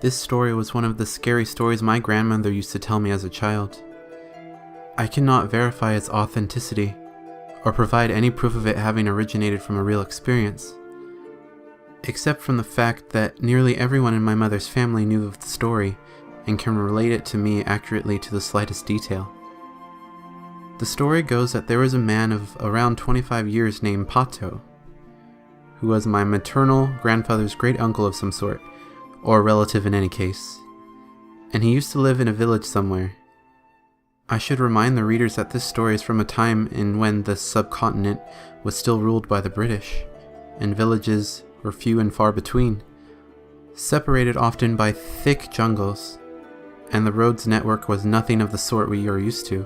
This story was one of the scary stories my grandmother used to tell me as a child. I cannot verify its authenticity, or provide any proof of it having originated from a real experience, except from the fact that nearly everyone in my mother's family knew of the story and can relate it to me accurately to the slightest detail. The story goes that there was a man of around 25 years named Pato, who was my maternal grandfather's great uncle of some sort, or a relative in any case, and he used to live in a village somewhere. I should remind the readers that this story is from a time in when the subcontinent was still ruled by the British, and villages were few and far between, separated often by thick jungles, and the roads network was nothing of the sort we are used to.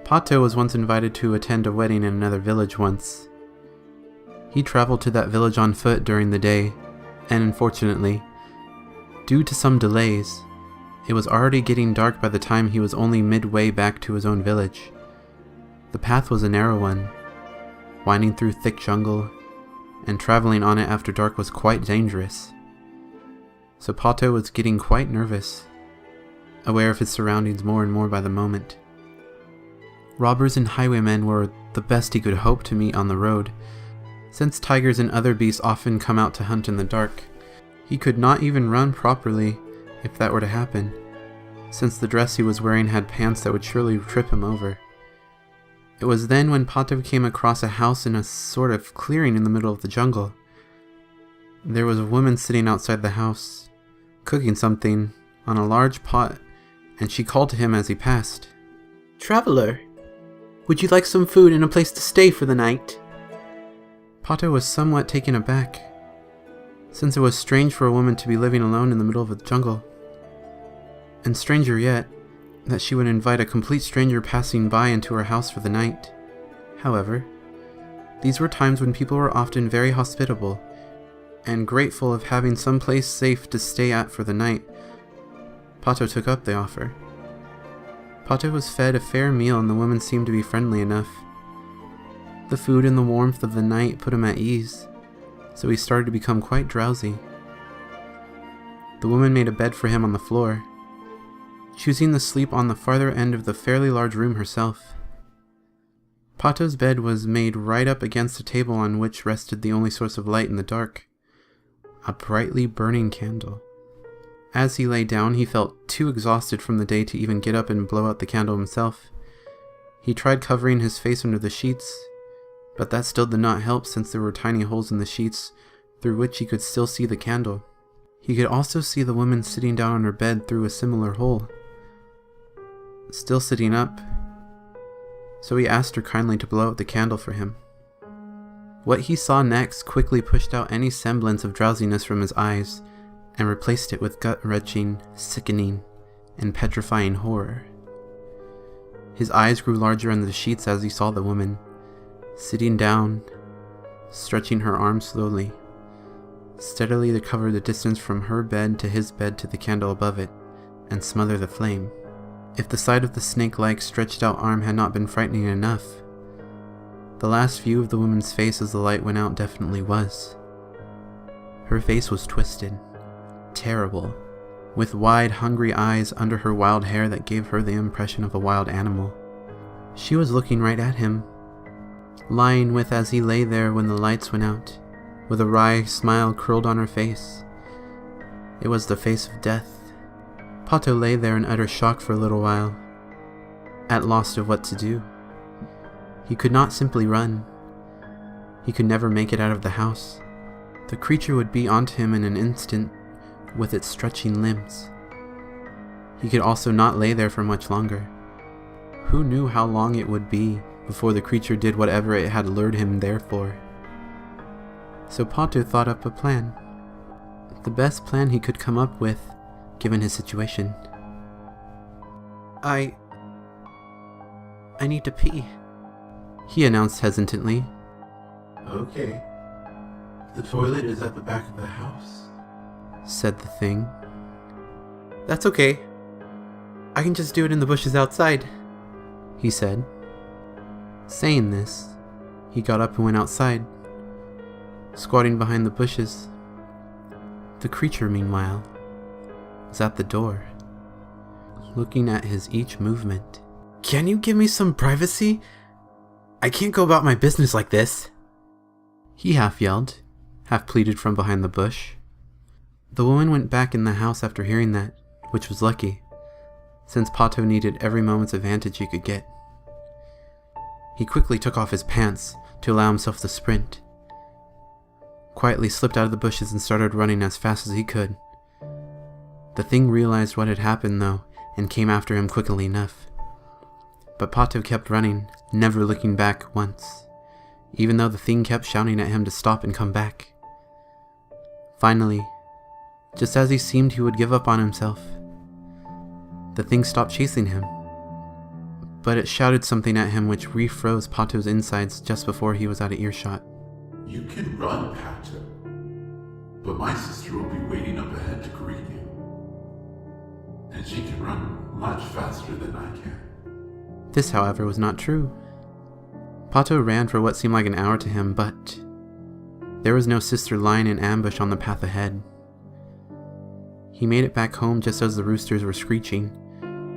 Pato was once invited to attend a wedding in another village once. He traveled to that village on foot during the day, and unfortunately, due to some delays, it was already getting dark by the time he was only midway back to his own village. The path was a narrow one, winding through thick jungle, and traveling on it after dark was quite dangerous. So Pato was getting quite nervous, aware of his surroundings more and more by the moment. Robbers and highwaymen were the best he could hope to meet on the road, since tigers and other beasts often come out to hunt in the dark. He could not even run properly if that were to happen, since the dress he was wearing had pants that would surely trip him over. It was then when Pato came across a house in a sort of clearing in the middle of the jungle. There was a woman sitting outside the house, cooking something on a large pot, and she called to him as he passed. "Traveler, would you like some food and a place to stay for the night?" Pato was somewhat taken aback, since it was strange for a woman to be living alone in the middle of the jungle. And stranger yet, that she would invite a complete stranger passing by into her house for the night. However, these were times when people were often very hospitable, and grateful of having some place safe to stay at for the night. Pato took up the offer. Pato was fed a fair meal and the woman seemed to be friendly enough. The food and the warmth of the night put him at ease, so he started to become quite drowsy. The woman made a bed for him on the floor, choosing to sleep on the farther end of the fairly large room herself. Pato's bed was made right up against a table on which rested the only source of light in the dark, a brightly burning candle. As he lay down, he felt too exhausted from the day to even get up and blow out the candle himself. He tried covering his face under the sheets, but that still did not help since there were tiny holes in the sheets through which he could still see the candle. He could also see the woman sitting down on her bed through a similar hole, still sitting up, so he asked her kindly to blow out the candle for him. What he saw next quickly pushed out any semblance of drowsiness from his eyes, and replaced it with gut-wrenching, sickening, and petrifying horror. His eyes grew larger under the sheets as he saw the woman, sitting down, stretching her arms slowly, steadily to cover the distance from her bed to his bed to the candle above it, and smother the flame. If the sight of the snake-like stretched-out arm had not been frightening enough, the last view of the woman's face as the light went out definitely was. Her face was twisted, terrible, with wide, hungry eyes under her wild hair that gave her the impression of a wild animal. She was looking right at him, lying with as he lay there when the lights went out, with a wry smile curled on her face. It was the face of death. Pato lay there in utter shock for a little while, at loss of what to do. He could not simply run. He could never make it out of the house. The creature would be onto him in an instant, with its stretching limbs. He could also not lay there for much longer. Who knew how long it would be before the creature did whatever it had lured him there for? So Pato thought up a plan. The best plan he could come up with, given his situation. I need to pee," he announced hesitantly. "Okay. The toilet is at the back of the house," said the thing. "That's okay. I can just do it in the bushes outside," he said. Saying this, he got up and went outside, squatting behind the bushes. The creature, meanwhile, was at the door, looking at his each movement. "Can you give me some privacy? I can't go about my business like this," he half yelled, half pleaded from behind the bush. The woman went back in the house after hearing that, which was lucky, since Pato needed every moment's advantage he could get. He quickly took off his pants to allow himself to sprint, quietly slipped out of the bushes and started running as fast as he could. The thing realized what had happened though, and came after him quickly enough. But Pato kept running, never looking back once, even though the thing kept shouting at him to stop and come back. Finally, just as he seemed he would give up on himself, the thing stopped chasing him. But it shouted something at him which refroze Pato's insides just before he was out of earshot. You can run, Pato, but my sister will be waiting up ahead to greet you. And she can run much faster than I can. This, however, was not true. Pato ran for what seemed like an hour to him, but there was no sister lying in ambush on the path ahead. He made it back home just as the roosters were screeching.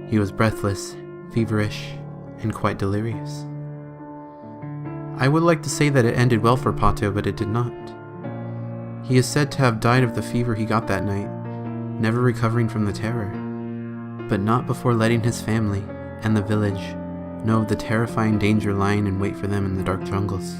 He was breathless, feverish, and quite delirious. I would like to say that it ended well for Pato, but it did not. He is said to have died of the fever he got that night, never recovering from the terror, but not before letting his family and the village know of the terrifying danger lying in wait for them in the dark jungles.